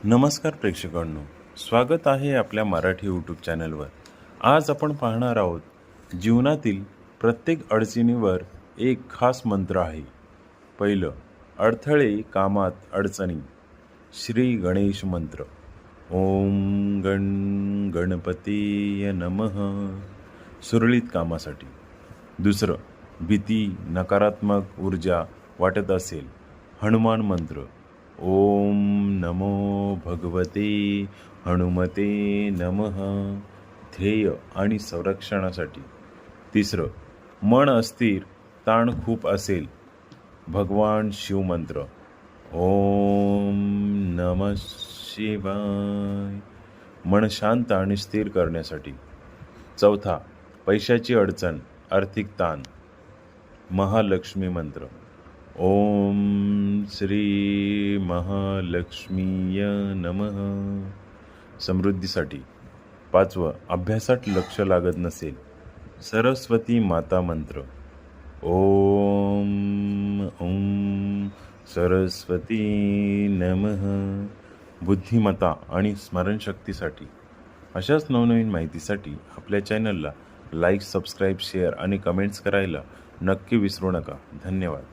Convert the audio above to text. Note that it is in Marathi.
नमस्कार प्रेक्षकांनो, स्वागत आहे आपल्या मराठी यूट्यूब चॅनलवर। आज आपण पाहणार आहोत जीवनातील प्रत्येक अडचणीवर एक खास मंत्र आहे। पहिलं, अडथळे कामात अडचणी, श्री गणेश मंत्र। ओम गण गणपतीय नमः, सुरळीत कामासाठी। दुसरं, भीती नकारात्मक ऊर्जा वाटत असेल, हनुमान मंत्र। ओम नमो भगवते हनुमते नमः, ध्येय आणि संरक्षणासाठी। तिसरं, मन अस्थिर ताण खूप असेल, भगवान शिव मंत्र। ओम नमः शिवाय, मन शांत आणि स्थिर करण्यासाठी। चौथा, पैशाची अडचण, आर्थिक ताण, महालक्ष्मी मंत्र। ओम श्री महालक्ष्मीय नमः, समृद्धीसाठी। पाचवं, अभ्यासात लक्ष लागत नसेल, सरस्वती माता मंत्र। ओम ओम सरस्वती नमः, बुद्धिमत्ता आणि स्मरणशक्तीसाठी। अशाच नवनवीन माहितीसाठी आपल्या चॅनलला लाईक, सबस्क्राईब, शेअर आणि कमेंट्स करायला नक्की विसरू नका। धन्यवाद।